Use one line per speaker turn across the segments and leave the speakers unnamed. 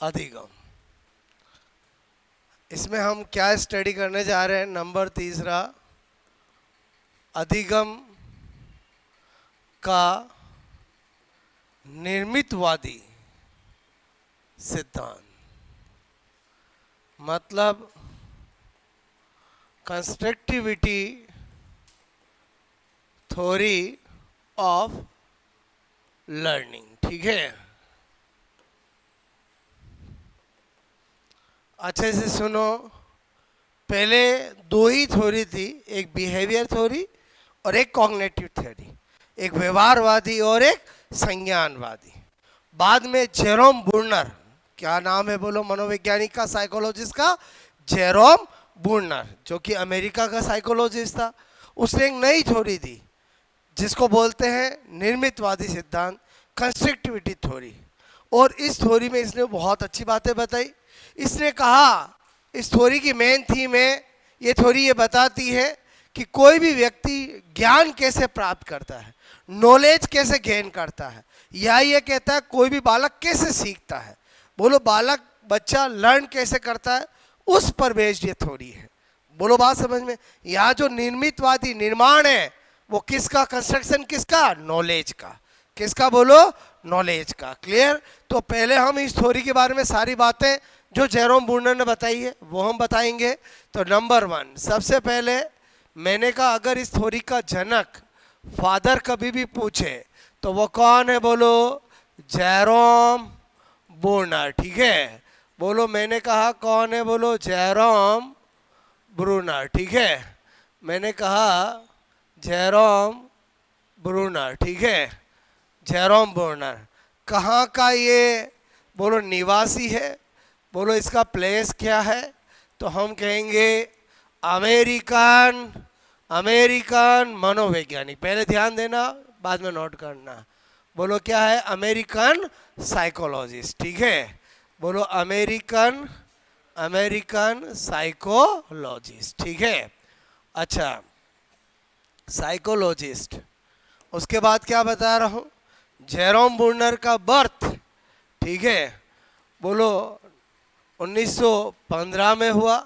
अधिगम। इसमें हम क्या स्टडी करने जा रहे हैं? नंबर तीसरा, अधिगम का निर्मितवादी सिद्धांत, मतलब कंस्ट्रक्टिविटी थ्योरी ऑफ लर्निंग। ठीक है, अच्छे से सुनो। पहले दो ही थ्योरी थी, एक बिहेवियर थ्योरी और एक कॉग्निटिव थ्योरी, एक व्यवहारवादी और एक संज्ञानवादी। बाद में जेरोम बूर्नर, क्या नाम है बोलो, मनोवैज्ञानिक का, साइकोलॉजिस्ट का, जेरोम बूर्नर, जो कि अमेरिका का साइकोलॉजिस्ट था, उसने एक नई थ्योरी दी जिसको बोलते हैं निर्मितवादी सिद्धांत, कंस्ट्रक्टिविटी थ्योरी। और इस थ्योरी में इसने बहुत अच्छी बातें बताई। इसने कहा, इस थ्योरी की मेन थीम है, ये थ्योरी ये बताती है कि कोई भी व्यक्ति ज्ञान कैसे प्राप्त करता है, नॉलेज कैसे गेन करता है, या ये कहता है कोई भी बालक कैसे सीखता है। बोलो, बालक बच्चा लर्न कैसे करता है, उस पर बेस्ड ये थ्योरी है। बोलो, बात समझ में? यहाँ जो निर्मितवादी निर्माण है वो किसका? कंस्ट्रक्शन किसका? नॉलेज का। किसका बोलो? नॉलेज का। क्लियर? तो पहले हम इस थ्योरी के बारे में सारी बातें जो जेरोम बूर्नर ने बताई है वो हम बताएंगे। तो नंबर 1, सबसे पहले मैंने कहा अगर इस थ्योरी का जनक फादर कभी भी पूछे तो वो कौन है? बोलो, जेरोम बूर्नर। ठीक है, बोलो, मैंने कहा कौन है? बोलो, जेरोम ब्रूनर। ठीक है, मैंने कहा जेरोम ब्रूनर। ठीक है, जेरोम ब्रूनर कहाँ का ये बोलो निवासी है? बोलो, इसका प्लेस क्या है? तो हम कहेंगे अमेरिकन, अमेरिकन मनोवैज्ञानिक। पहले ध्यान देना, बाद में नोट करना। बोलो, क्या है? American psychologist. ठीक है, बोलो, अमेरिकन, अमेरिकन साइकोलॉजिस्ट। ठीक है, अच्छा, साइकोलॉजिस्ट। उसके बाद क्या बता रहा हूँ? जेरोम बूर्नर का बर्थ, ठीक है, बोलो 1915 में हुआ।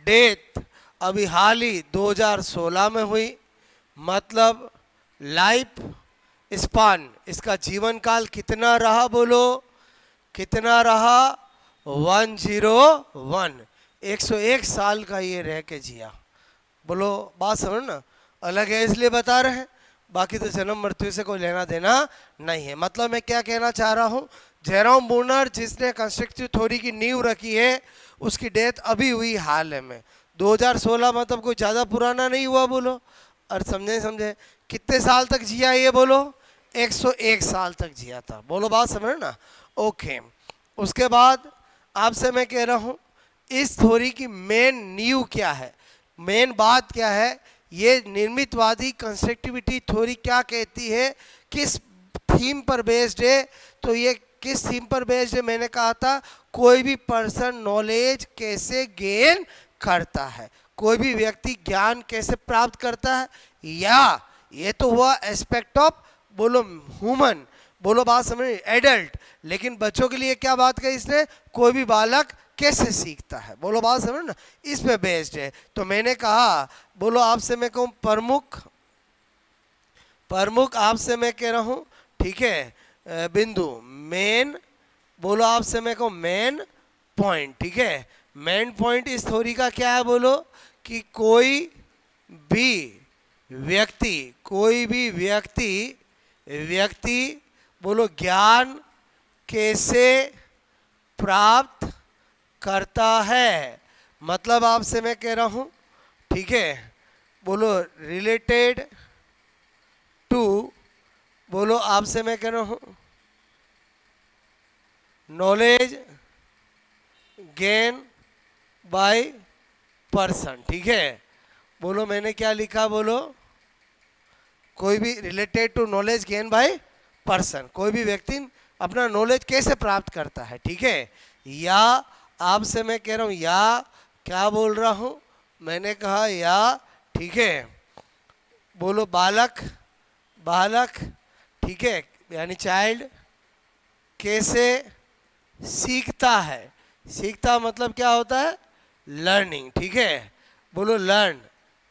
डेथ अभी हाल ही 2016 में हुई। मतलब लाइफ स्पान, इसका जीवन काल कितना रहा? बोलो, कितना रहा? 101, 101 साल का ये रह के जिया। बोलो, बात समझ ना? अलग है इसलिए बता रहे हैं, बाकी तो जन्म मृत्यु से कोई लेना देना नहीं है। मतलब मैं क्या कहना चाह रहा हूँ, जेरोम बूर्नर जिसने कंस्ट्रक्टिव थ्योरी की नींव रखी है, उसकी डेथ अभी हुई हाल में 2016, मतलब कोई ज़्यादा पुराना नहीं हुआ। बोलो, और समझे समझे कितने साल तक जिया ये? बोलो, 101 साल तक जिया था। बोलो, बात समझ ना? ओके, उसके बाद आपसे मैं कह रहा हूँ इस थ्योरी की मेन नींव क्या है, मेन बात क्या है? ये निर्मितवादी कंस्ट्रक्टिविटी थ्योरी क्या कहती है, किस थीम पर बेस्ड है? तो ये किस थीम पर बेस्ड है? मैंने कहा था कोई भी पर्सन नॉलेज कैसे गेन करता है, कोई भी व्यक्ति ज्ञान कैसे प्राप्त करता है, या ये तो हुआ एस्पेक्ट ऑफ बोलो ह्यूमन। बोलो, बात समझ? एडल्ट। लेकिन बच्चों के लिए क्या बात कही इसने? कोई भी बालक कैसे सीखता है। बोलो, बात समझ ना? इस पे बेस्ड है। तो मैंने कहा, बोलो, आपसे मैं कहूँ प्रमुख, प्रमुख आपसे मैं कह रहा हूँ, ठीक है, बिंदु, मेन, बोलो, आपसे मैं कहूँ मेन पॉइंट। ठीक है, मेन पॉइंट इस थ्योरी का क्या है? बोलो, कि कोई भी व्यक्ति, कोई भी व्यक्ति, व्यक्ति बोलो ज्ञान कैसे प्राप्त करता है। मतलब आपसे मैं कह रहा हूं, ठीक है, बोलो रिलेटेड टू, बोलो आपसे मैं कह रहा हूं नॉलेज गेन बाय पर्सन। ठीक है, बोलो, मैंने क्या लिखा? बोलो, कोई भी related to knowledge gain by person, कोई भी व्यक्ति अपना नॉलेज कैसे प्राप्त करता है। ठीक है, या आपसे मैं कह रहा हूँ, या क्या बोल रहा हूँ? मैंने कहा या, ठीक है, बोलो बालक, बालक, ठीक है, यानी चाइल्ड कैसे सीखता है। सीखता मतलब क्या होता है? लर्निंग, ठीक है। बोलो लर्न।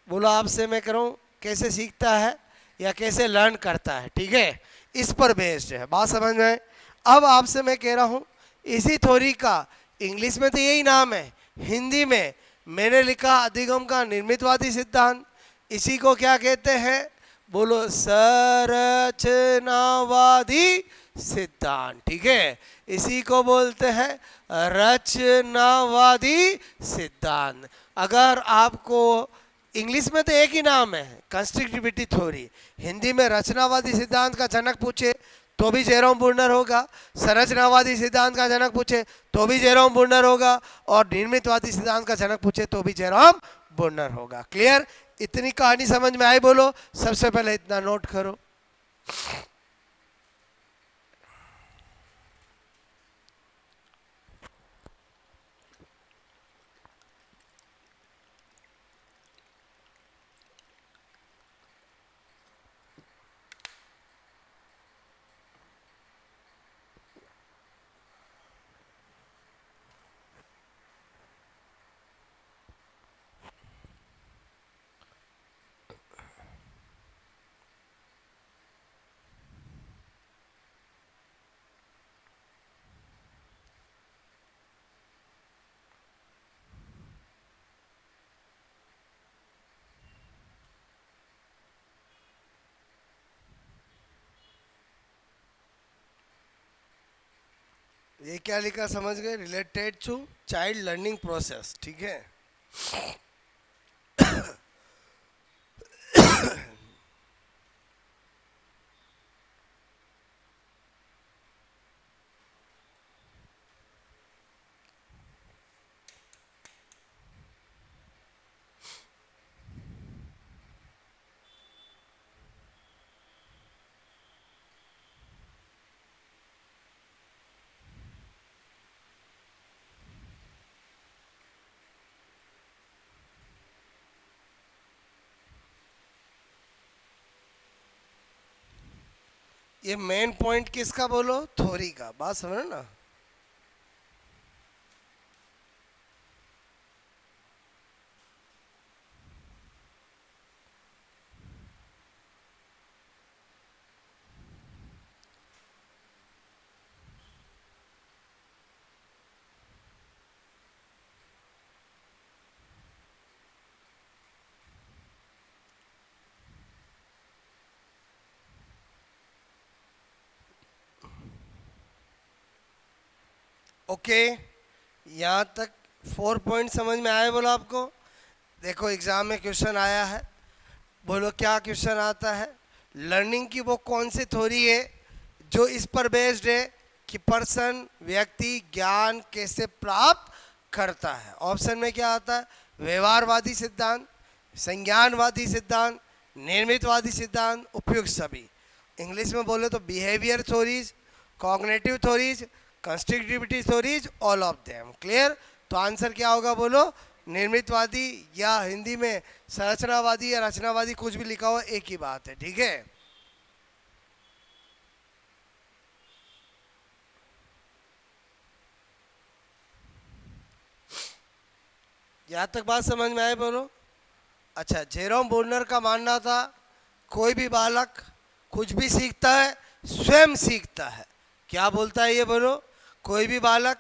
बोलो आपसे मैं करूँ कैसे सीखता है या कैसे लर्न करता है, ठीक है। इस पर बेस्ड है, बात समझ में आए? अब आपसे मैं कह रहा हूँ इसी थ्योरी का इंग्लिश में तो यही नाम है, हिंदी में मैंने लिखा अधिगम का निर्मितवादी सिद्धांत। इसी को क्या कहते हैं? बोलो संरचनावादी सिद्धांत, ठीक है। इसी को बोलते हैं रचनावादी सिद्धांत। अगर आपको इंग्लिश में तो एक ही नाम है कंस्ट्रक्टिविटी थ्योरी, हिंदी में रचनावादी सिद्धांत का जनक पूछे तो भी जेरोम बुर्नर होगा, संरचनावादी सिद्धांत का जनक पूछे तो भी जेरोम बुर्नर होगा, और निर्मितवादी सिद्धांत का जनक पूछे तो भी जेरोम बुर्नर होगा। क्लियर? इतनी कहानी समझ में आई? बोलो सबसे पहले इतना नोट करो। ये क्या लिखा समझ गए? Related to child learning process, ठीक है। ये मेन पॉइंट किसका? बोलो थ्योरी का, बात समझ ना। ओके, यहाँ तक 4 पॉइंट समझ में आए? बोलो आपको। देखो एग्जाम में क्वेश्चन आया है, बोलो क्या क्वेश्चन आता है? लर्निंग की वो कौन सी थ्योरी है जो इस पर बेस्ड है कि पर्सन व्यक्ति ज्ञान कैसे प्राप्त करता है? ऑप्शन में क्या आता है? व्यवहारवादी सिद्धांत, संज्ञानवादी सिद्धांत, निर्मितवादी सिद्धांत, उपयुक्त सभी। इंग्लिश में बोले तो behaviour theories, cognitive theories, constructivity theories, all of them. Clear? तो आंसर क्या होगा? बोलो निर्मितवादी, या हिंदी में संरचनावादी या रचनावादी, कुछ भी लिखा हो एक ही बात है, ठीक है। यहाँ तक बात समझ में आए? बोलो। अच्छा, जेरोम बुर्नर का मानना था कोई भी बालक कुछ भी सीखता है स्वयं सीखता है। क्या बोलता है ये? बोलो कोई भी बालक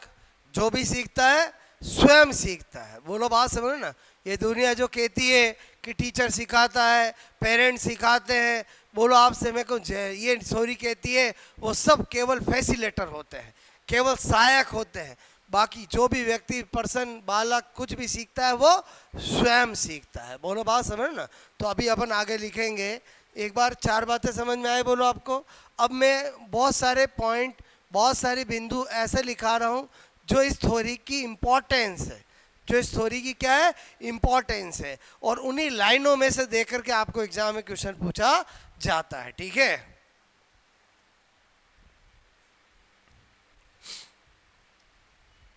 जो भी सीखता है स्वयं सीखता है। बोलो बात समझो ना। ये दुनिया जो कहती है कि टीचर सिखाता है, पेरेंट्स सिखाते हैं, बोलो आपसे मैं कहूँ ये सॉरी कहती है वो सब केवल फैसिलेटर होते हैं, केवल सहायक होते हैं। बाकी जो भी व्यक्ति पर्सन बालक कुछ भी सीखता है वो स्वयं सीखता है। बोलो बात समझ ना। तो अभी अपन आगे लिखेंगे। एक बार 4 बातें समझ में आए? बोलो आपको। अब मैं बहुत सारे पॉइंट, बहुत सारे बिंदु ऐसे लिखा रहा हूँ जो इस थ्योरी की इम्पोर्टेंस है, जो इस थ्योरी की क्या है? इम्पोर्टेंस है। और उन्हीं लाइनों में से देख करके आपको एग्जाम में क्वेश्चन पूछा जाता है, ठीक है।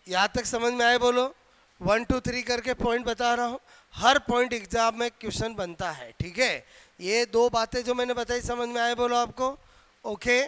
यहाँ तक समझ में आए? बोलो 1 2 3 करके पॉइंट बता रहा हूँ, हर पॉइंट एग्जाम में क्वेश्चन बनता है, ठीक है। ये 2 बातें जो मैंने बताई समझ में आए? बोलो आपको। ओके,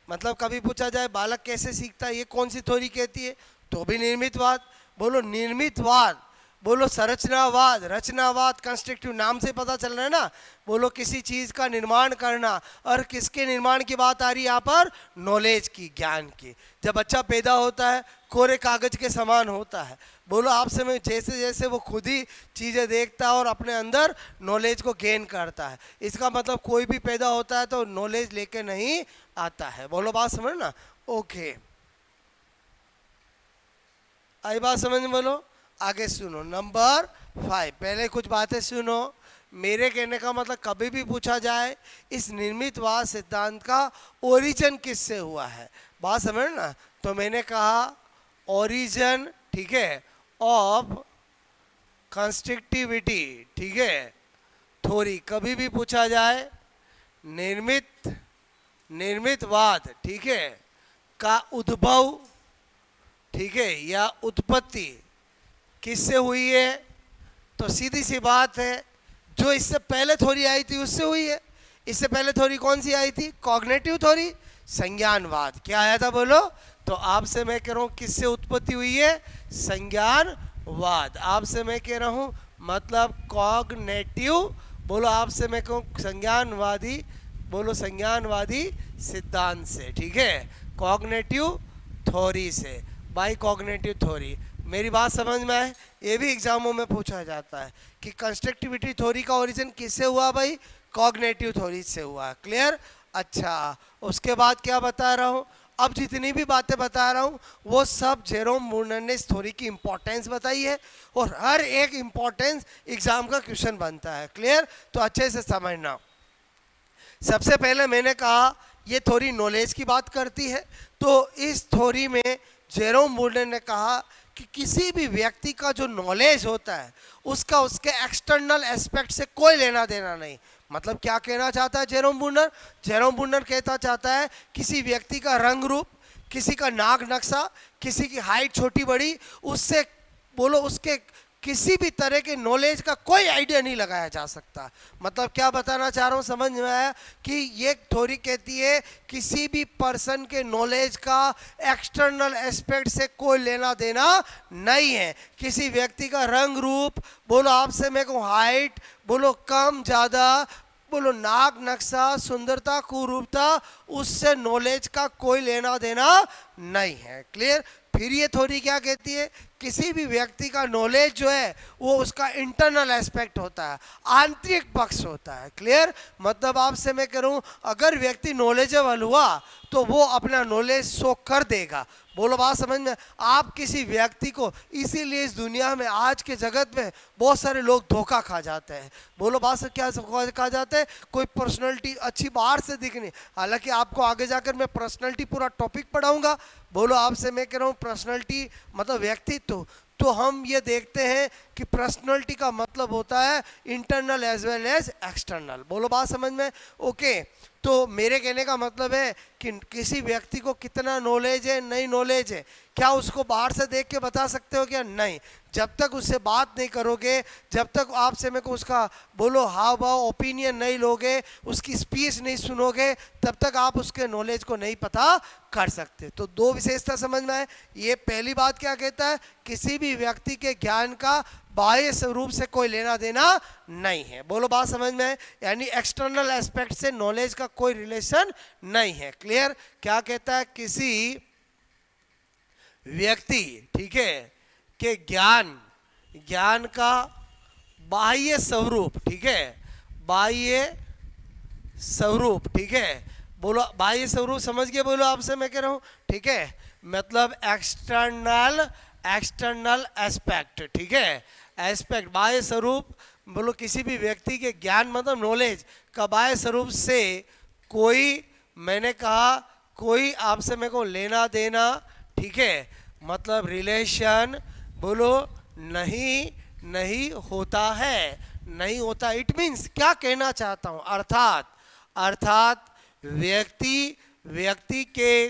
मतलब कभी पूछा जाए बालक कैसे सीखता है, ये कौन सी थ्योरी कहती है, तो भी निर्मितवाद। बोलो निर्मितवाद, बोलो संरचनावाद, रचनावाद, कंस्ट्रक्टिव, नाम से पता चल रहा है ना। बोलो किसी चीज का निर्माण करना, और किसके निर्माण की बात आ रही है यहाँ पर, नॉलेज की, ज्ञान की। जब बच्चा पैदा होता है कोरे कागज के समान होता है। बोलो आपसे में जैसे जैसे वो खुद ही चीज़ें देखता है और अपने अंदर नॉलेज को गेन करता है। इसका मतलब कोई भी पैदा होता है तो नॉलेज लेके नहीं आता है। बोलो बात समझ ना। ओके, आई बात समझ में। बोलो आगे सुनो, नंबर 5, पहले कुछ बातें सुनो। मेरे कहने का मतलब कभी भी पूछा जाए इस निर्मितवाद सिद्धांत का ओरिजिन किससे हुआ है, बात समझ ना। तो मैंने कहा ओरिजिन, ठीक है, ऑफ कंस्ट्रक्टिविटी, ठीक है, थ्योरी। कभी भी पूछा जाए निर्मितवाद, ठीक है, का उद्भव, ठीक है, या उत्पत्ति किससे हुई है, तो सीधी सी बात है जो इससे पहले थ्योरी आई थी उससे हुई है। इससे पहले थ्योरी कौन सी आई थी, कॉग्निटिव थ्योरी, संज्ञानवाद। क्या आया था बोलो। तो आपसे मैं कह रहा हूँ किससे उत्पत्ति हुई है, संज्ञानवाद। आपसे मैं कह रहा हूँ मतलब कॉग्निटिव, बोलो आपसे मैं कहूँ संज्ञानवादी, बोलो संज्ञानवादी सिद्धांत से, ठीक है, कॉग्निटिव थ्योरी से, बाय कॉग्निटिव थ्योरी। मेरी बात समझ में आए। ये भी एग्जामों में पूछा जाता है कि कंस्ट्रक्टिविटी थ्योरी का ओरिजिन किससे हुआ भाई, कॉग्निटिव थ्योरी से हुआ। क्लियर। अच्छा, उसके बाद क्या बता रहा हूँ, अब जितनी भी बातें बता रहा हूँ वो सब जेरोम मूलर ने इस थ्योरी की इंपॉर्टेंस बताई है, और हर एक इंपॉर्टेंस एग्जाम का क्वेश्चन बनता है। क्लियर। तो अच्छे से समझना। सबसे पहले मैंने कहा ये थ्योरी नॉलेज की बात करती है। तो इस थ्योरी में जेरोम मूलर ने कहा कि किसी भी व्यक्ति का जो नॉलेज होता है उसका उसके एक्सटर्नल एस्पेक्ट से कोई लेना देना नहीं। मतलब क्या कहना चाहता है जेरोम मूलर, जेरोम मूलर कहता चाहता है किसी व्यक्ति का रंग रूप, किसी का नाक नक्शा, किसी की हाइट छोटी बड़ी, उससे बोलो उसके किसी भी तरह के नॉलेज का कोई आइडिया नहीं लगाया जा सकता। मतलब क्या बताना चाह रहा हूँ, समझ में आया कि ये थ्योरी कहती है किसी भी पर्सन के नॉलेज का एक्सटर्नल एस्पेक्ट से कोई लेना देना नहीं है। किसी व्यक्ति का रंग रूप, बोलो आपसे मैं कहूँ हाइट, बोलो कम ज़्यादा, बोलो नाक नक्शा, सुंदरता, कुरूपता, उससे नॉलेज का कोई लेना देना नहीं है। क्लियर। फिर ये थ्योरी क्या कहती है, किसी भी व्यक्ति का नॉलेज जो है वो उसका इंटरनल एस्पेक्ट होता है, आंतरिक पक्ष होता है। क्लियर। मतलब आपसे मैं कह रहा हूँ अगर व्यक्ति नॉलेजेबल हुआ तो वो अपना नॉलेज शो कर देगा। बोलो बात समझ में। आप किसी व्यक्ति को, इसीलिए इस दुनिया में आज के जगत में बहुत सारे लोग धोखा खा जाते हैं। बोलो बात से क्या खा जाते हैं, कोई पर्सनैलिटी अच्छी बाहर से दिखनी, हालांकि आपको आगे जाकर मैं पर्सनैलिटी पूरा टॉपिक पढ़ाऊंगा। बोलो आपसे मैं कह रहा हूँ पर्सनैलिटी मतलब व्यक्तित्व, तो हम ये देखते हैं कि पर्सनैलिटी का मतलब होता है internal as well as external. बोलो बात समझ में। ओके, तो मेरे कहने का मतलब है कि किसी व्यक्ति को कितना नॉलेज है, नहीं नॉलेज है, क्या उसको बाहर से देख के बता सकते हो क्या, नहीं। जब तक उससे बात नहीं करोगे, जब तक आपसे मेरे को उसका बोलो हाव भाव ओपिनियन नहीं लोगे, उसकी स्पीच नहीं सुनोगे, तब तक आप उसके नॉलेज को नहीं पता कर सकते। तो दो विशेषता समझ में आए। ये पहली बात क्या कहता है, किसी भी व्यक्ति के ज्ञान का बाह्य स्वरूप से कोई लेना देना नहीं है। बोलो बात समझ में है, यानी एक्सटर्नल एस्पेक्ट से नॉलेज का कोई रिलेशन नहीं है। क्लियर। क्या कहता है, किसी व्यक्ति, ठीक है, के ज्ञान का बाह्य स्वरूप, ठीक है, बाह्य स्वरूप, ठीक है, बोलो बाह्य स्वरूप समझ गए। बोलो आपसे मैं कह रहा हूँ, ठीक है, मतलब एक्सटर्नल एस्पेक्ट, ठीक है, एस्पेक्ट बाह्य स्वरूप। बोलो किसी भी व्यक्ति के ज्ञान मतलब नॉलेज का बाह्य स्वरूप से कोई, मैंने कहा कोई आपसे मेरे को लेना देना, ठीक है, मतलब रिलेशन, बोलो नहीं होता है, नहीं होता। इट मीन्स क्या कहना चाहता हूँ, अर्थात व्यक्ति के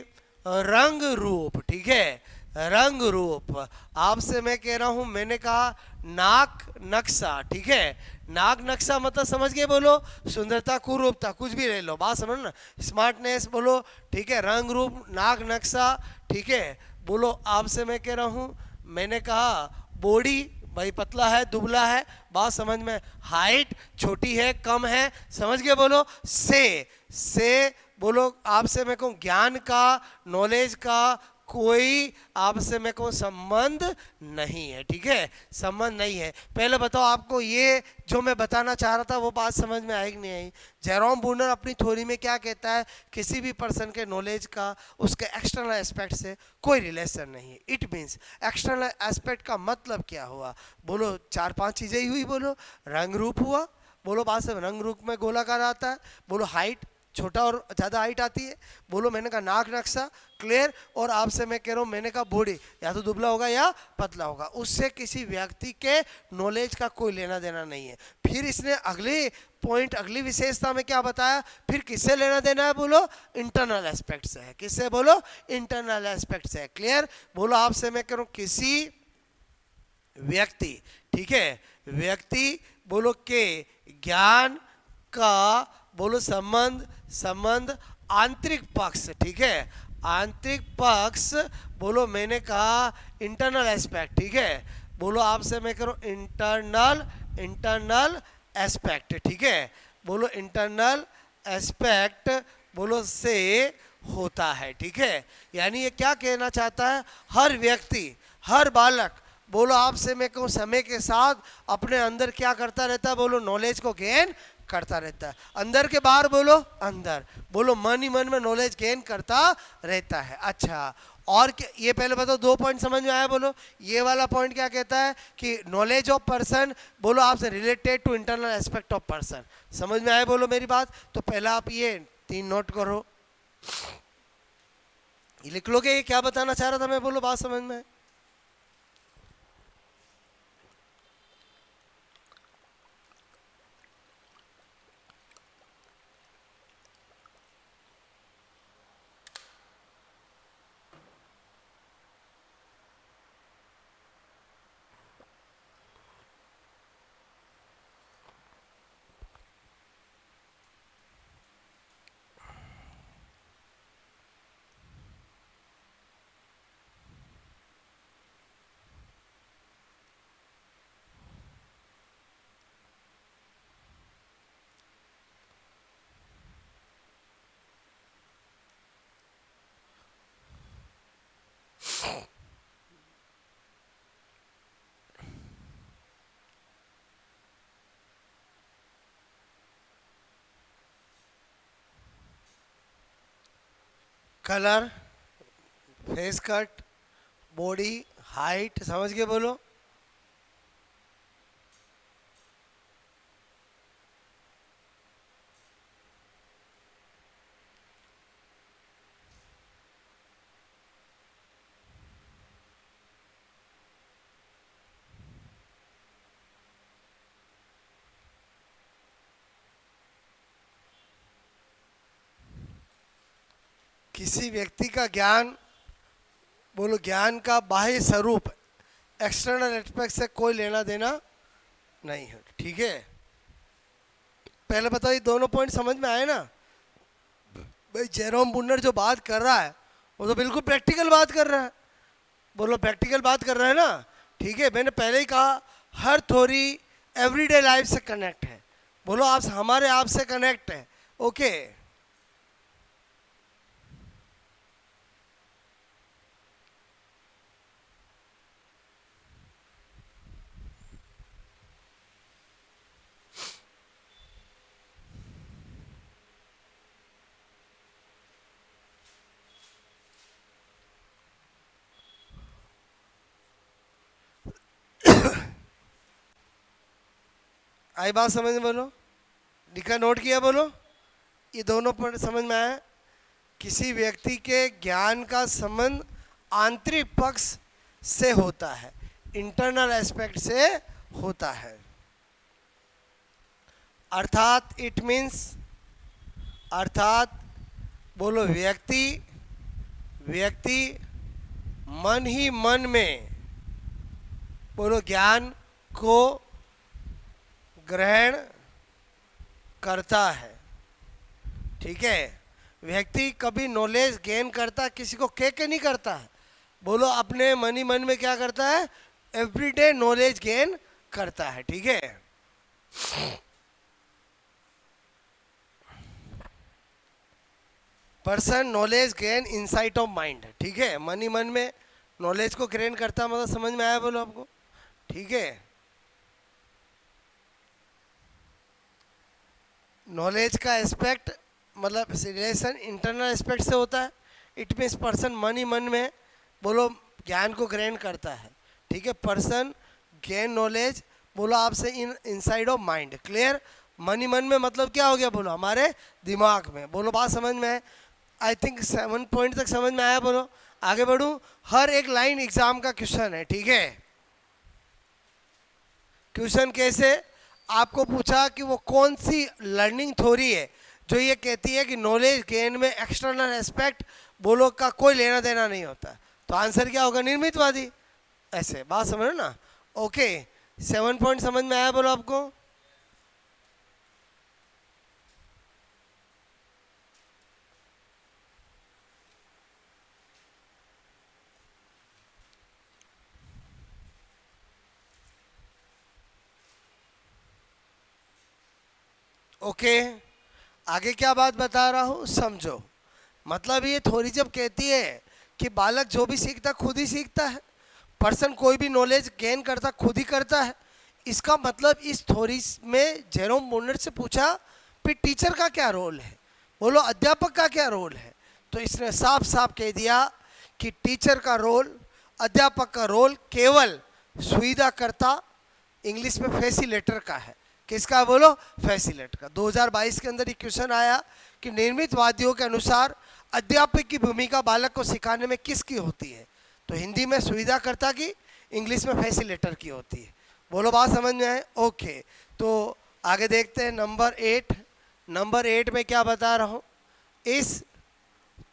रंग रूप, ठीक है, रंग रूप। आपसे मैं कह रहा हूं, मैंने कहा नाक नक्शा, ठीक है। नाक नक्शा मतलब समझ गए, बोलो सुंदरता कुरूपता कुछ भी ले लो, बात समझ ना, स्मार्टनेस बोलो, ठीक है, रंग रूप नाक नक्शा, ठीक है। बोलो आपसे मैं कह रहा हूं, मैंने कहा बॉडी, भाई पतला है दुबला है, बात समझ में। हाइट छोटी है कम है, समझ गए, बोलो से बोलो आपसे मैं कहूँ ज्ञान का, नॉलेज का कोई आपसे मैं कहूँ संबंध नहीं है, ठीक है, संबंध नहीं है। पहले बताओ आपको ये जो मैं बताना चाह रहा था वो बात समझ में आई कि नहीं आई? जेरोम ब्रूनर अपनी थ्योरी में क्या कहता है, किसी भी पर्सन के नॉलेज का उसके एक्सटर्नल एस्पेक्ट से कोई रिलेशन नहीं है। इट मीन्स एक्सटर्नल एस्पेक्ट का मतलब क्या हुआ, बोलो चार पांच चीजें ही हुई, बोलो रंग रूप हुआ, बोलो बात से रंग रूप में गोलाकार आता है, बोलो हाइट छोटा और ज़्यादा हाइट आती है, बोलो मैंने कहा नाक नक्शा क्लियर, और आपसे मैं कह रहा हूँ मैंने कहा बॉडी या तो दुबला होगा या पतला होगा, उससे किसी व्यक्ति के नॉलेज का कोई लेना देना नहीं है। फिर इसने अगले पॉइंट अगली विशेषता में क्या बताया, फिर किससे लेना देना है, बोलो इंटरनल एस्पेक्ट से है, किससे, बोलो इंटरनल एस्पेक्ट से है, क्लियर। बोलो आपसे मैं कह रहा हूँ किसी व्यक्ति, ठीक है, व्यक्ति बोलो के ज्ञान का बोलो संबंध आंतरिक पक्ष, ठीक है, आंतरिक पक्ष, बोलो मैंने कहा इंटरनल एस्पेक्ट, ठीक है, बोलो आपसे मैं करूँ इंटरनल एस्पेक्ट, ठीक है, बोलो इंटरनल एस्पेक्ट बोलो से होता है, ठीक है। यानी ये क्या कहना चाहता है, हर व्यक्ति हर बालक बोलो आपसे मैं कहूँ समय के साथ अपने अंदर क्या करता रहता है, बोलो नॉलेज को गेन करता रहता है, अंदर के बाहर बोलो अंदर, बोलो मन ही मन में नॉलेज गेन करता रहता है। अच्छा, और ये पहले बताओ, दो पॉइंट समझ में आया, बोलो ये वाला पॉइंट क्या कहता है कि नॉलेज ऑफ पर्सन बोलो आपसे related to internal aspect of person, समझ में आया बोलो मेरी बात? तो पहला आप ये तीन नोट करो, ये लिख लोगे ये क्या बताना चाह रहा था मैं, बोलो बात समझ में? Colour, face cut, body, height, समझ के बोलो। किसी व्यक्ति का ज्ञान बोलो ज्ञान का बाह्य स्वरूप एक्सटर्नल एस्पेक्ट से कोई लेना देना नहीं है, ठीक है। पहले बताओ ये दोनों पॉइंट समझ में आए ना? भाई जेरोम ब्रूनर जो बात कर रहा है वो तो बिल्कुल प्रैक्टिकल बात कर रहा है, बोलो प्रैक्टिकल बात कर रहा है ना, ठीक है। मैंने पहले ही कहा हर थ्योरी एवरीडे लाइफ से कनेक्ट है, बोलो आप हमारे आप से कनेक्ट है, ओके। आई बात समझ में, बोलो लिखा नोट किया, बोलो ये दोनों पॉइंट समझ में आया। किसी व्यक्ति के ज्ञान का संबंध आंतरिक पक्ष से होता है, इंटरनल एस्पेक्ट से होता है, अर्थात इट मीन्स, अर्थात बोलो व्यक्ति मन ही मन में बोलो ज्ञान को ग्रहण करता है। ठीक है, व्यक्ति कभी नॉलेज गेन करता किसी को कह के नहीं करता है, बोलो अपने मन ही मन में क्या करता है, एवरीडे नॉलेज गेन करता है। ठीक है, person knowledge gain insight of mind. ठीक है, मन ही मन में नॉलेज को गेन करता, मतलब समझ में आया बोलो आपको। ठीक है, नॉलेज का एस्पेक्ट मतलब रिलेशन इंटरनल एस्पेक्ट से होता है। इट मीन्स पर्सन मन ही मन में बोलो ज्ञान को ग्रहण करता है। ठीक है, पर्सन गेन नॉलेज बोलो आपसे in inside of mind. Clear, मन ही मन में मतलब क्या हो गया बोलो, हमारे दिमाग में। बोलो बात समझ में है। आई थिंक 7 पॉइंट तक समझ में आया। बोलो आगे बढ़ूं। हर एक लाइन एग्जाम का क्वेश्चन है। ठीक है, क्वेश्चन कैसे, आपको पूछा कि वो कौन सी लर्निंग थ्योरी है जो ये कहती है कि नॉलेज गेन में एक्सटर्नल एस्पेक्ट बोलो का कोई लेना देना नहीं होता, तो आंसर क्या होगा, निर्मितवादी। ऐसे बात समझो ना। ओके, 7 पॉइंट समझ में आया बोलो आपको। ओके, आगे क्या बात बता रहा हूँ समझो। मतलब ये थोड़ी जब कहती है कि बालक जो भी सीखता खुद ही सीखता है, पर्सन कोई भी नॉलेज गेन करता खुद ही करता है, इसका मतलब इस थ्योरी में जेरोम बोर्नर से पूछा फिर टीचर का क्या रोल है, बोलो अध्यापक का क्या रोल है, तो इसने साफ साफ कह दिया कि टीचर का रोल, अध्यापक का रोल केवल सुविधाकर्ता, इंग्लिश में फैसिलेटर का है। किसका बोलो, फैसिलेटर का। 2022 के अंदर एक क्वेश्चन आया कि निर्मितवादियों के अनुसार अध्यापक की भूमिका बालक को सिखाने में किसकी होती है, तो हिंदी में सुविधाकर्ता की, इंग्लिश में फैसिलेटर की होती है। बोलो बात समझ में आए। ओके, तो आगे देखते हैं नंबर 8। नंबर 8 में क्या बता रहा हूँ, इस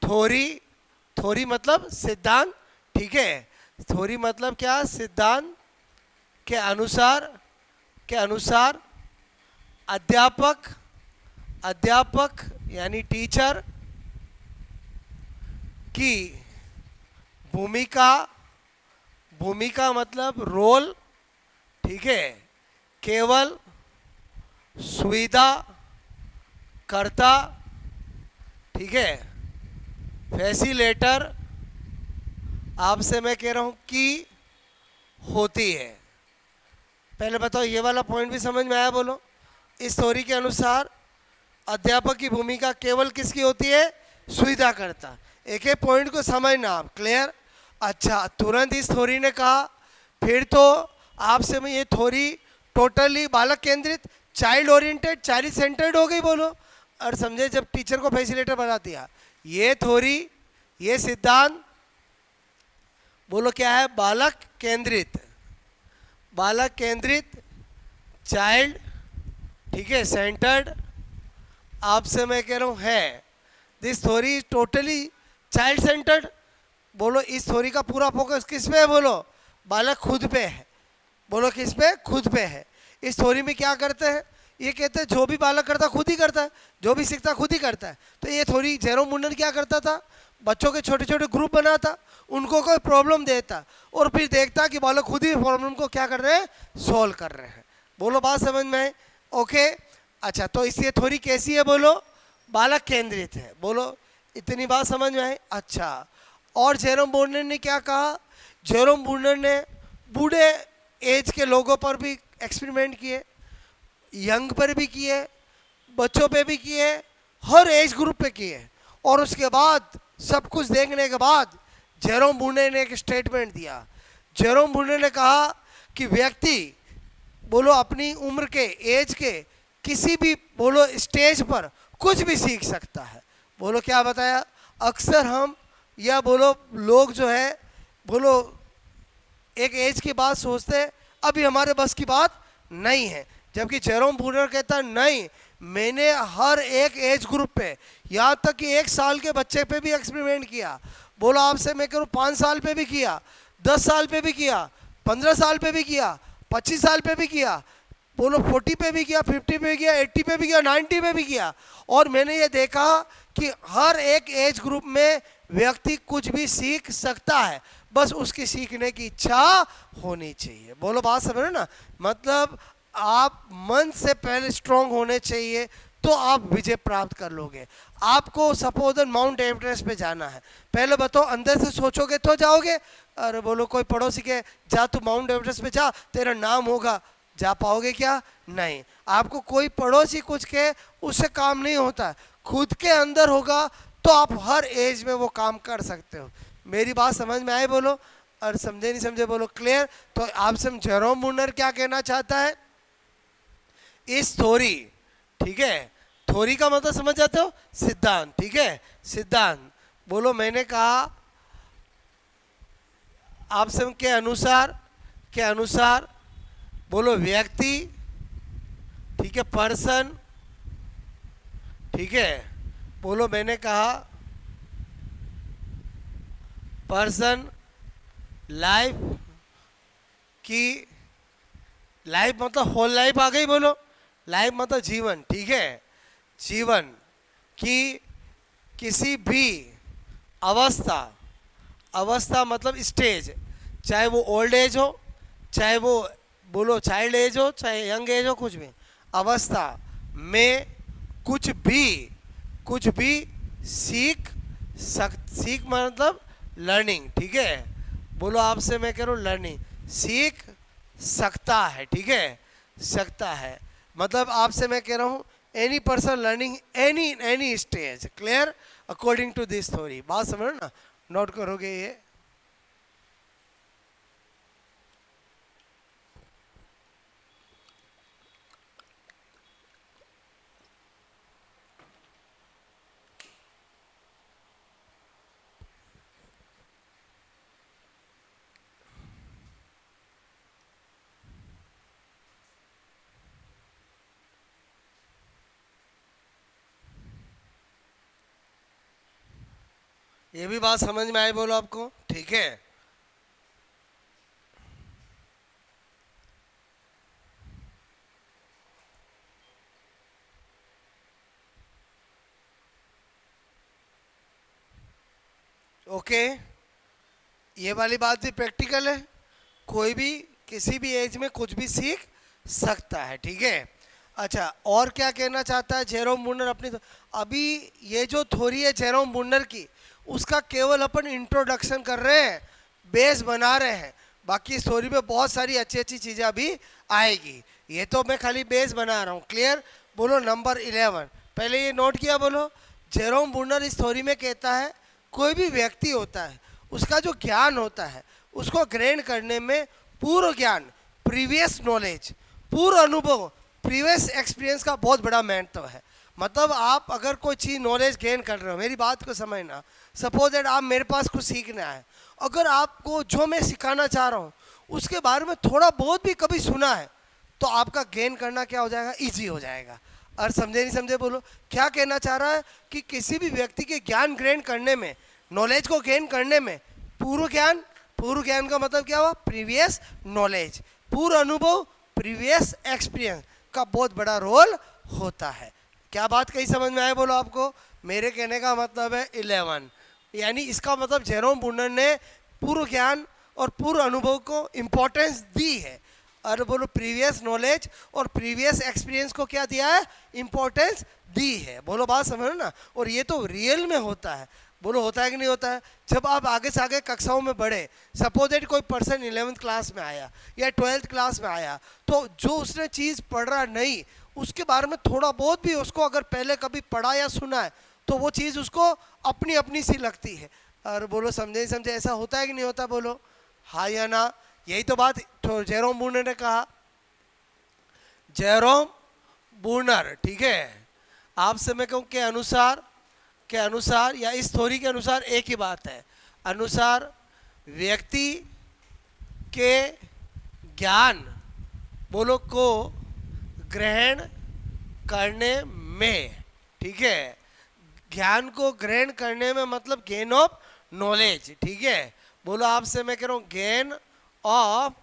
थ्योरी मतलब सिद्धांत। ठीक है, थ्योरी मतलब क्या, सिद्धांत के अनुसार अध्यापक यानी टीचर की भूमिका मतलब रोल, ठीक है, केवल सुविधा करता, ठीक है, फैसिलेटर आपसे मैं कह रहा हूं कि होती है। पहले बताओ ये वाला पॉइंट भी समझ में आया बोलो। इस थ्योरी के अनुसार अध्यापक की भूमिका केवल किसकी होती है, सुविधा करता। एक एक पॉइंट को समझना आप। क्लियर। अच्छा, तुरंत इस थ्योरी ने कहा फिर तो आपसे मैं ये थ्योरी टोटली बालक केंद्रित, चाइल्ड ओरिएंटेड, चाइल्ड सेंटर्ड हो गई बोलो। और समझे, जब टीचर को फैसिलिटेटर बना दिया, ये थ्योरी, ये सिद्धांत बोलो क्या है, बालक केंद्रित, चाइल्ड, ठीक है, सेंटर्ड आपसे मैं कह रहा हूँ है। This theory is totally child centred. बोलो इस थ्योरी का पूरा फोकस किस पे है, बोलो बालक खुद पे है। बोलो किस पे, खुद पे है। इस थ्योरी में क्या करते हैं, ये कहते हैं जो भी बालक करता खुद ही करता है, जो भी सीखता खुद ही करता है। तो ये थ्योरी जेरोम मुंडर क्या करता था, बच्चों के छोटे छोटे ग्रुप बनाता, उनको कोई प्रॉब्लम देता और फिर देखता कि बालक खुद ही प्रॉब्लम को क्या कर रहे हैं, सॉल्व कर रहे हैं। बोलो बात समझ में आए। ओके, अच्छा, तो इसलिए थ्योरी कैसी है, बोलो बालक केंद्रित है। बोलो इतनी बात समझ में आए। अच्छा, और जेरोम बोर्नर ने क्या कहा, जेरोम बोर्नर ने बूढ़े एज के लोगों पर भी एक्सपेरिमेंट किए, यंग पर भी किए, बच्चों पे भी किए, हर एज ग्रुप पे किए, और उसके बाद सब कुछ देखने के बाद जेरोम बोर्नर ने एक स्टेटमेंट दिया। जेरोम बोर्नर ने कहा कि व्यक्ति बोलो अपनी उम्र के, एज के किसी भी बोलो स्टेज पर कुछ भी सीख सकता है। बोलो क्या बताया, अक्सर हम या बोलो लोग जो है बोलो एक एज की बात सोचते हैं, अभी हमारे बस की बात नहीं है, जबकि जेरोम बोर्नर कहता है नहीं, मैंने हर एक एज ग्रुप पे, यहाँ तक कि 1 साल के बच्चे पे भी एक्सपेरिमेंट किया, बोलो आपसे मैं करूँ 5 साल पे भी किया, 10 साल पे भी किया, 15 साल पे भी किया, 25 साल पे भी किया, बोलो 40 पे भी किया, 50 पे भी किया, 80 पे भी किया, 90 पे भी किया। और मैंने ये देखा कि हर एक एज ग्रुप में व्यक्ति कुछ भी सीख सकता है, बस उसकी सीखने की इच्छा होनी चाहिए। बोलो बात समझ रहे ना? मतलब आप मन से पहले स्ट्रांग होने चाहिए तो आप विजय प्राप्त कर लोगे। आपको सपोज माउंट एवरेस्ट पे जाना है, पहले बताओ अंदर से सोचोगे तो जाओगे? अरे बोलो कोई पड़ोसी के जा तू माउंट एवरेस्ट पे जा, तेरा नाम होगा, जा पाओगे क्या? नहीं। आपको कोई पड़ोसी कुछ के उससे काम नहीं होता है, खुद के अंदर होगा तो आप हर एज में वो काम कर सकते हो। मेरी बात समझ में आई बोलो? और समझे नहीं समझे बोलो? क्लियर? तो आपसे जेरोम ब्रूनर क्या कहना चाहता है इस थ्योरी, ठीक है? थ्योरी का मतलब समझ जाते हो? सिद्धांत, ठीक है? सिद्धांत बोलो। मैंने कहा आपसे के अनुसार बोलो व्यक्ति, ठीक है, पर्सन, ठीक है? बोलो मैंने कहा पर्सन लाइफ की, लाइफ मतलब होल लाइफ आ गई, बोलो लाइफ मतलब जीवन, ठीक है? जीवन की किसी भी अवस्था, अवस्था मतलब स्टेज, चाहे वो ओल्ड एज हो, चाहे वो बोलो चाइल्ड एज हो, चाहे यंग एज हो, कुछ भी अवस्था में कुछ भी सीख मतलब लर्निंग, ठीक है? बोलो आपसे मैं कह रहा हूँ लर्निंग, सीख सकता है, ठीक है? सकता है मतलब आपसे मैं कह रहा हूँ any person learning any stage. Clear? According to this theory. बात समझ ना? नोट करोगे ये? ये भी बात समझ में आई बोलो आपको? ठीक है। ओके, ये वाली बात भी प्रैक्टिकल है, कोई भी किसी भी एज में कुछ भी सीख सकता है, ठीक है? अच्छा, और क्या कहना चाहता है जेरोम ब्रूनर अपनी? अभी ये जो थ्योरी है जेरोम ब्रूनर की, उसका केवल अपन इंट्रोडक्शन कर रहे हैं, बेस बना रहे हैं। बाकी स्टोरी में बहुत सारी अच्छी अच्छी चीज़ें अभी आएगी, ये तो मैं खाली बेस बना रहा हूँ। क्लियर? बोलो नंबर 11, पहले ये नोट किया बोलो। जेरोम ब्रूनर इस थ्योरी में कहता है कोई भी व्यक्ति होता है, उसका जो ज्ञान होता है उसको ग्रहण करने में पूर्व ज्ञान, प्रीवियस नॉलेज, पूर्व अनुभव, प्रीवियस एक्सपीरियंस का बहुत बड़ा महत्व है। मतलब आप अगर कोई चीज़ नॉलेज गेन कर रहे हो, मेरी बात को समझना, सपोज दैट आप मेरे पास कुछ सीखना है, अगर आपको जो मैं सिखाना चाह रहा हूँ उसके बारे में थोड़ा बहुत भी कभी सुना है तो आपका गेन करना क्या हो जाएगा? ईजी हो जाएगा। और समझे नहीं समझे बोलो? क्या कहना चाह रहा है कि किसी भी व्यक्ति के ज्ञान ग्रहण करने में, नॉलेज को गेन करने में पूर्व ज्ञान का मतलब क्या हुआ? प्रीवियस नॉलेज, पूर्व अनुभव, प्रीवियस एक्सपीरियंस का बहुत बड़ा रोल होता है। क्या बात कही समझ में आए बोलो आपको? मेरे कहने का मतलब है 11, यानी इसका मतलब जेरोम ब्रूनर ने पूर्व ज्ञान और पूर्व अनुभव को इम्पोर्टेंस दी है, और बोलो प्रीवियस नॉलेज और प्रीवियस एक्सपीरियंस को क्या दिया है? इम्पोर्टेंस दी है। बोलो बात समझो ना? और ये तो रियल में होता है। बोलो होता है कि नहीं होता है? जब आप आगे से आगे कक्षाओं में बढ़े, सपोज दैट कोई पर्सन 11th क्लास में आया या 12th क्लास में आया, तो जो उसने चीज़ पढ़ रहा नहीं, उसके बारे में थोड़ा बहुत भी उसको अगर पहले कभी पढ़ा या सुना है तो वो चीज़ उसको अपनी अपनी सी लगती है। और बोलो समझे समझे, ऐसा होता है कि नहीं होता? बोलो हाँ या ना? यही तो बात तो जेरोम ब्रूनर ने कहा। जेरोम ब्रूनर, ठीक है, आपसे मैं कहूँ के अनुसार या इस थ्योरी के अनुसार एक ही बात है, अनुसार व्यक्ति के ज्ञान बोलो को ग्रहण करने में, ठीक है, ज्ञान को ग्रहण करने में मतलब गेन ऑफ नॉलेज, ठीक है। बोलो आपसे मैं कह रहा हूं गेन ऑफ,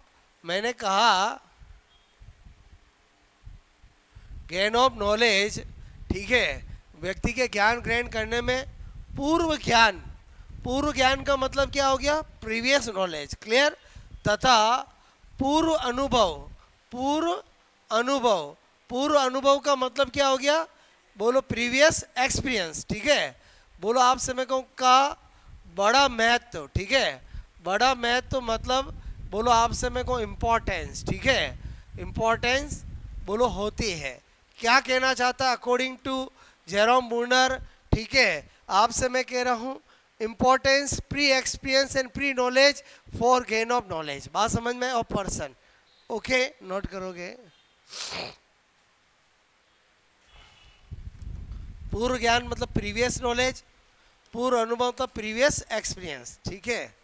मैंने कहा गेन ऑफ नॉलेज, ठीक है। व्यक्ति के ज्ञान ग्रहण करने में पूर्व ज्ञान, पूर्व ज्ञान का मतलब क्या हो गया, प्रीवियस नॉलेज, क्लियर। तथा पूर्व अनुभव, पूर्व अनुभव, पूर्व अनुभव का मतलब क्या हो गया, बोलो प्रीवियस एक्सपीरियंस, ठीक है। बोलो आपसे मैं कहूँ का बड़ा महत्व, ठीक है। बड़ा महत्व मतलब बोलो आपसे मैं कहूँ इम्पोर्टेंस, ठीक है। इम्पोर्टेंस बोलो होती है। क्या कहना चाहता अकॉर्डिंग टू जेरोम बूनर, ठीक है। आपसे मैं कह रहा हूँ importance pre experience and pre knowledge for gain of knowledge, बात समझ में, ऑफ पर्सन, ओके, नोट करोगे। पूर्व ज्ञान मतलब प्रीवियस नॉलेज, पूर्व अनुभव मतलब प्रीवियस एक्सपीरियंस, ठीक है।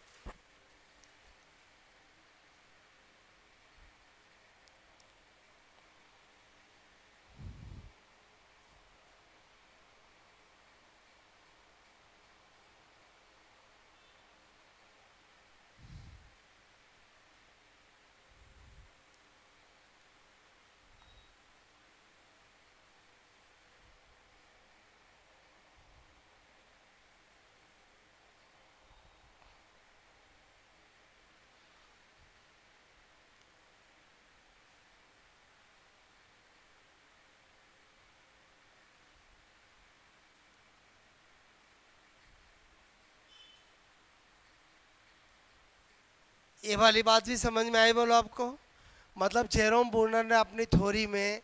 ये वाली बात भी समझ में आई बोलो आपको। मतलब जेरोम बूनर ने अपनी थ्योरी में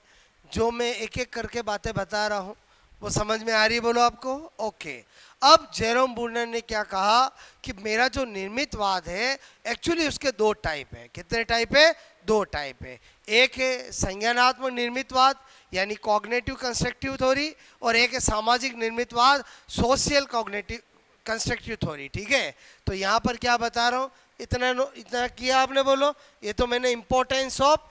जो मैं एक एक करके बातें बता रहा हूँ वो समझ में आ रही है बोलो आपको, ओके। अब जेरोम बूनर ने क्या कहा कि मेरा जो निर्मितवाद है एक्चुअली उसके दो टाइप है। कितने टाइप है, दो टाइप है। एक है संज्ञानात्मक निर्मितवाद यानी कॉग्निटिव कंस्ट्रक्टिव थ्योरी, और एक है सामाजिक निर्मितवाद सोशल कॉग्निटिव कंस्ट्रक्टिव थ्योरी, ठीक है। तो यहाँ पर क्या बता रहा हूँ, इतना किया आपने, बोलो ये तो मैंने इंपॉर्टेंस ऑफ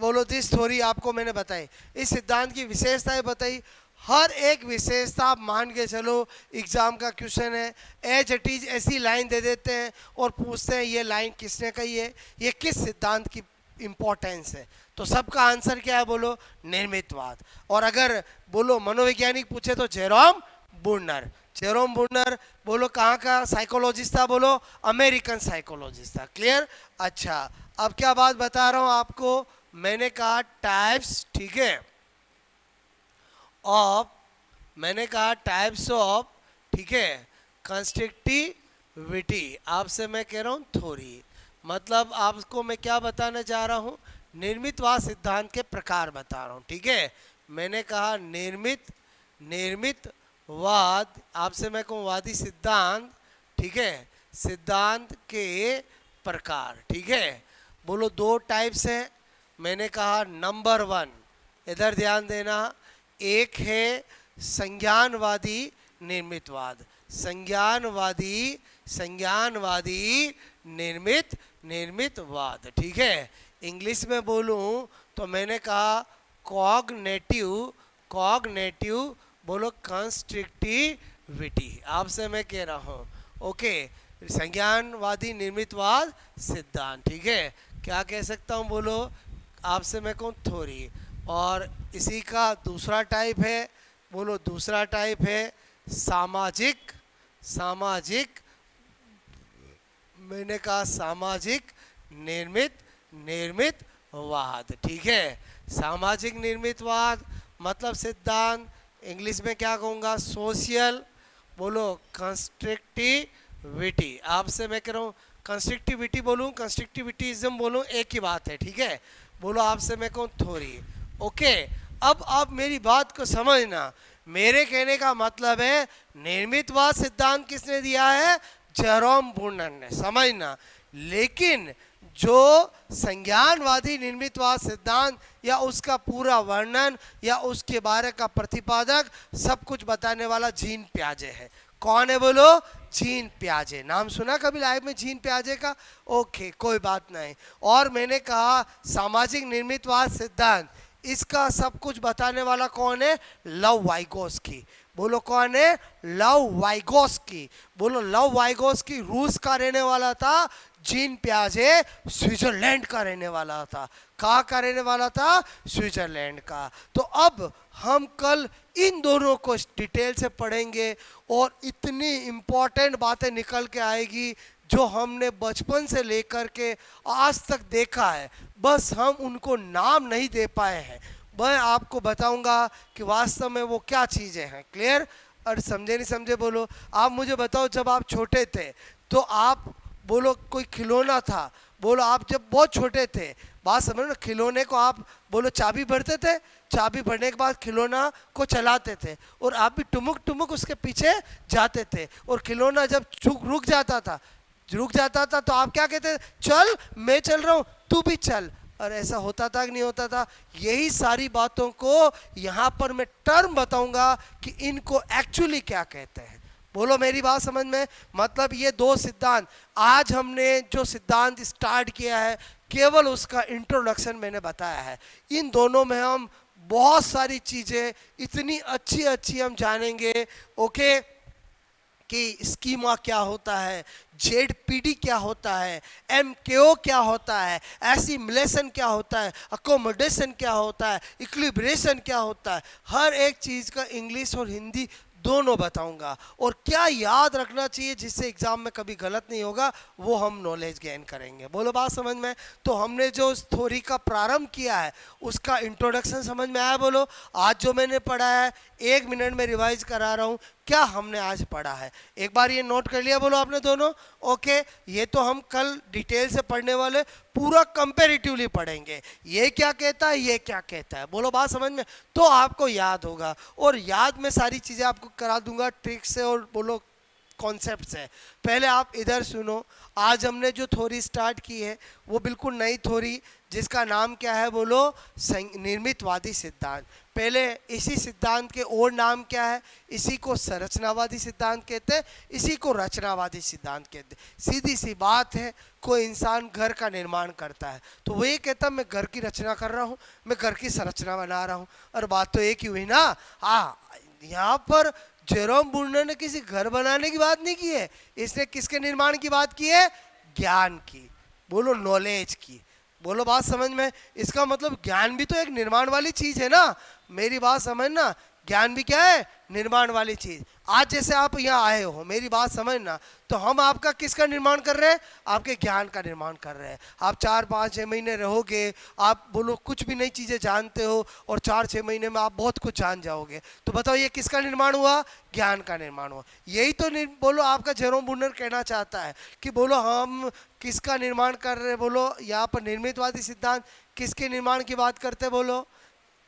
बोलो दिस थ्योरी आपको मैंने बताई, इस सिद्धांत की विशेषताएं बताई। हर एक विशेषता आप मान के चलो, एग्जाम का क्वेश्चन है एज इट इज ऐसी लाइन दे देते हैं और पूछते हैं ये लाइन किसने कही है, ये किस सिद्धांत की इंपॉर्टेंस है, तो सबका आंसर क्या है, बोलो निर्मितवाद। और अगर बोलो मनोवैज्ञानिक पूछे तो जेरोम बूनर। जेरोम बूनर बोलो कहाँ का साइकोलॉजिस्ट था, बोलो अमेरिकन साइकोलॉजिस्ट था, क्लियर। अच्छा अब क्या बात बता रहा हूँ आपको, मैंने कहा टाइप्स, ठीक है, ऑफ, मैंने कहा टाइप्स ऑफ, ठीक है, कंस्ट्रक्टिविटी। आपसे मैं कह रहा हूँ थ्योरी, मतलब आपको मैं क्या बताना चाह रहा हूँ, निर्मितवाद सिद्धांत के प्रकार बता रहा हूँ, ठीक है। मैंने कहा निर्मितवाद, आपसे मैं कहूँ वादी सिद्धांत, ठीक है, सिद्धांत के प्रकार, ठीक है। बोलो दो टाइप्स हैं। मैंने कहा नंबर वन, इधर ध्यान देना, एक है संज्ञानवादी निर्मितवाद, संज्ञानवादी निर्मितवाद, ठीक है। इंग्लिश में बोलूं तो मैंने कहा कॉग्नेटिव बोलो कंस्ट्रक्टिविटी, आपसे मैं कह रहा हूं, ओके। संज्ञानवादी निर्मितवाद सिद्धांत, ठीक है। क्या कह सकता हूं, बोलो आपसे मैं कहूँ थ्योरी। और इसी का दूसरा टाइप है, बोलो दूसरा टाइप है सामाजिक, मैंने कहा सामाजिक निर्मितवाद, ठीक है। सामाजिक निर्मितवाद मतलब सिद्धांत, इंग्लिश में क्या कहूँगा, सोशल बोलो कंस्ट्रक्टिविटी। आपसे मैं कह रहा हूँ कंस्ट्रक्टिविटी बोलूँ, कंस्ट्रक्टिविटीज्म बोलूँ, एक ही बात है, ठीक है। बोलो आपसे मैं कहूँ थ्योरी, ओके। अब आप मेरी बात को समझना, मेरे कहने का मतलब है निर्मितवाद सिद्धांत किसने दिया है, जेरोम बूनर ने, समझना। लेकिन जो संज्ञानवादी निर्मितवाद सिद्धांत या उसका पूरा वर्णन या उसके बारे का प्रतिपादक सब कुछ बताने वाला जीन पियाजे है। कौन है बोलो, जीन पियाजे। नाम सुना कभी लाइफ में जीन पियाजे का, ओके कोई बात नहीं। और मैंने कहा सामाजिक निर्मितवाद सिद्धांत, इसका सब कुछ बताने वाला कौन है, लव वाइगोस्की। बोलो कौन है? Love Vygotsky. बोलो लव वाइगोस्की रूस का रहने वाला था, जीन पियाजे स्विट्जरलैंड का रहने वाला था। कहाँ का रहने वाला था? स्विट्जरलैंड का। तो अब हम कल इन दोनों को डिटेल से पढ़ेंगे और इतनी इम्पोर्टेंट बातें निकल के आएगी जो हमने बचपन से लेकर के आज तक देखा है, बस हम उनको नाम नहीं दे पाए हैं। मैं आपको बताऊंगा कि वास्तव में वो क्या चीज़ें हैं। क्लियर? और समझे नहीं समझे बोलो। आप मुझे बताओ, जब आप छोटे थे तो आप बोलो कोई खिलौना था, बोलो आप जब बहुत छोटे थे, बात समझो ना, खिलौने को आप बोलो चाबी भरते थे, चाबी भरने के बाद खिलौना को चलाते थे और आप भी टुमुक टुमुक उसके पीछे जाते थे, और खिलौना जब रुक जाता था तो आप क्या कहते थे? चल मैं चल रहा हूँ, तू भी चल। और ऐसा होता था कि नहीं होता था? यही सारी बातों को यहाँ पर मैं टर्म बताऊंगा कि इनको एक्चुअली क्या कहते हैं। बोलो मेरी बात समझ में? मतलब ये दो सिद्धांत, आज हमने जो सिद्धांत स्टार्ट किया है केवल उसका इंट्रोडक्शन मैंने बताया है। इन दोनों में हम बहुत सारी चीज़ें इतनी अच्छी अच्छी हम जानेंगे। ओके, कि स्कीमा क्या होता है, जेडपीडी क्या होता है, एमकेओ क्या होता है, एसिमिलेशन क्या होता है, अकोमोडेशन क्या होता है, इक्विलिब्रेशन क्या होता है, हर एक चीज़ का इंग्लिश और हिंदी दोनों बताऊंगा। और क्या याद रखना चाहिए जिससे एग्जाम में कभी गलत नहीं होगा, वो हम नॉलेज गेन करेंगे। बोलो बात समझ में? तो हमने जो थ्योरी का प्रारंभ किया है उसका इंट्रोडक्शन समझ में आया? बोलो आज जो मैंने पढ़ा है 1 मिनट में रिवाइज करा रहा हूँ, क्या हमने आज पढ़ा है एक बार ये नोट कर लिया? बोलो आपने दोनों। ओके, ये तो हम कल डिटेल से पढ़ने वाले, पूरा कंपेरेटिवली पढ़ेंगे, ये क्या कहता है, ये क्या कहता है। बोलो बात समझ में? तो आपको याद होगा, और याद में सारी चीज़ें आपको करा दूंगा ट्रिक से और बोलो कॉन्सेप्ट से। पहले आप इधर सुनो, आज हमने जो थ्योरी स्टार्ट की है वो बिल्कुल नई थ्योरी, जिसका नाम क्या है? बोलो निर्मितवादी सिद्धांत। पहले इसी सिद्धांत के और नाम क्या है? इसी को संरचनावादी सिद्धांत कहते हैं, इसी को रचनावादी सिद्धांत कहते हैं। सीधी सी बात है, कोई इंसान घर का निर्माण करता है तो वो ये कहता मैं घर की रचना कर रहा हूँ, मैं घर की संरचना बना रहा हूँ। और बात तो एक ही हुई ना। हाँ, यहाँ पर जेरोम ब्रूनर ने किसी घर बनाने की बात नहीं की है, इसने किसके निर्माण की बात की है? ज्ञान की। बोलो नॉलेज की। बोलो बात समझ में? इसका मतलब ज्ञान भी तो एक निर्माण वाली चीज है ना। मेरी बात समझना, ज्ञान भी क्या है? निर्माण वाली चीज। आज जैसे आप यहाँ आए हो, मेरी बात समझना, तो हम आपका किसका निर्माण कर रहे हैं? आपके ज्ञान का निर्माण कर रहे हैं। आप 4-5-6 महीने रहोगे, आप बोलो कुछ भी नई चीज़ें जानते हो, और 4-6 महीने में आप बहुत कुछ जान जाओगे। तो बताओ ये किसका निर्माण हुआ? ज्ञान का निर्माण हुआ। यही तो बोलो आपका जेरोम ब्रूनर कहना चाहता है कि बोलो हम किसका निर्माण कर रहे हैं? बोलो यहाँ पर निर्मितवादी सिद्धांत किसके निर्माण की बात करते हैं? बोलो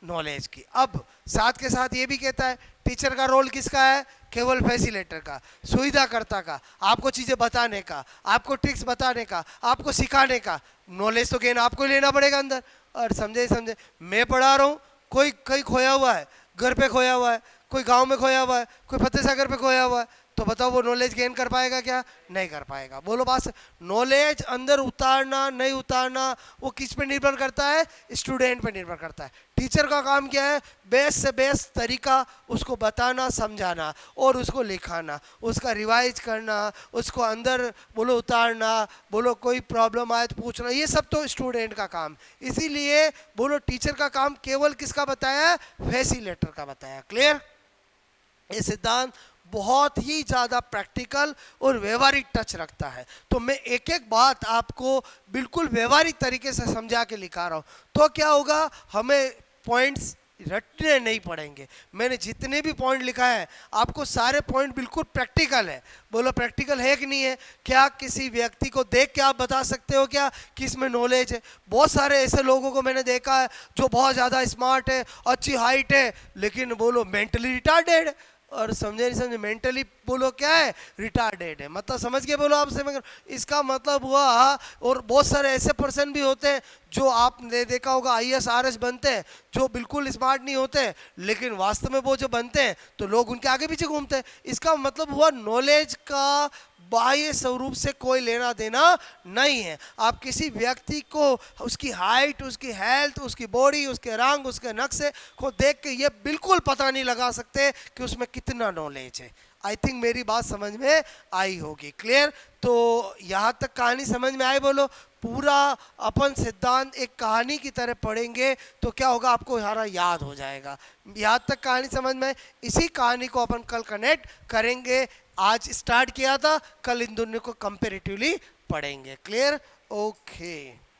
नॉलेज की। अब साथ के साथ ये भी कहता है टीचर का रोल किसका है? केवल फैसिलेटर का, सुविधाकर्ता का, आपको चीज़ें बताने का, आपको ट्रिक्स बताने का, आपको सिखाने का। नॉलेज तो गेन आपको लेना पड़ेगा अंदर। और समझे समझे, मैं पढ़ा रहा हूँ, कोई कहीं खोया हुआ है, घर पे खोया हुआ है, कोई गांव में खोया हुआ है, कोई फतेह सागर पे खोया हुआ है, तो बताओ वो नॉलेज गेन कर पाएगा क्या? नहीं कर पाएगा। बोलो बात। नॉलेज अंदर उतारना नहीं उतारना वो किस पे निर्भर करता है? स्टूडेंट पे निर्भर करता है। टीचर का काम क्या है? बेस्ट से बेस्ट तरीका उसको बताना, समझाना और उसको लिखाना, उसका रिवाइज करना, उसको अंदर बोलो उतारना, बोलो कोई प्रॉब्लम आए तो पूछना, ये सब तो स्टूडेंट का काम। इसीलिए बोलो टीचर का काम केवल किसका बताया? फैसिलिटेटर का बताया। क्लियर? ये सिद्धांत बहुत ही ज़्यादा प्रैक्टिकल और व्यवहारिक टच रखता है। तो मैं एक एक बात आपको बिल्कुल व्यवहारिक तरीके से समझा के लिखा रहा हूँ। तो क्या होगा, हमें पॉइंट्स रटने नहीं पड़ेंगे। मैंने जितने भी पॉइंट लिखा है आपको सारे पॉइंट बिल्कुल प्रैक्टिकल है। बोलो प्रैक्टिकल है कि नहीं है? क्या किसी व्यक्ति को देख के आप बता सकते हो क्या कि इसमें नॉलेज है? बहुत सारे ऐसे लोगों को मैंने देखा है जो बहुत ज़्यादा स्मार्ट है, अच्छी हाइट है, लेकिन बोलो मेंटली रिटार्डेड है। और समझे नहीं समझे, मेंटली बोलो क्या है? रिटार्डेड है। मतलब समझ के बोलो आपसे, इसका मतलब हुआ। और बहुत सारे ऐसे पर्सन भी होते हैं जो आपने देखा होगा IAS RS बनते हैं, जो बिल्कुल स्मार्ट नहीं होते, लेकिन वास्तव में वो जो बनते हैं तो लोग उनके आगे पीछे घूमते हैं। इसका मतलब हुआ नॉलेज का बाह्य स्वरूप से कोई लेना देना नहीं है। आप किसी व्यक्ति को उसकी हाइट, उसकी हेल्थ, उसकी बॉडी, उसके रंग, उसके नक्शे को देख के ये बिल्कुल पता नहीं लगा सकते कि उसमें कितना नॉलेज है। आई थिंक मेरी बात समझ में आई होगी। क्लियर? तो यहाँ तक कहानी समझ में आई? बोलो। पूरा अपन सिद्धांत एक कहानी की तरह पढ़ेंगे तो क्या होगा, आपको सारा याद हो जाएगा। यहाँ तक कहानी समझ में? इसी कहानी को अपन कल कनेक्ट करेंगे। आज स्टार्ट किया था, कल इन दोनों को कंपेरेटिवली पढ़ेंगे। क्लियर? ओके।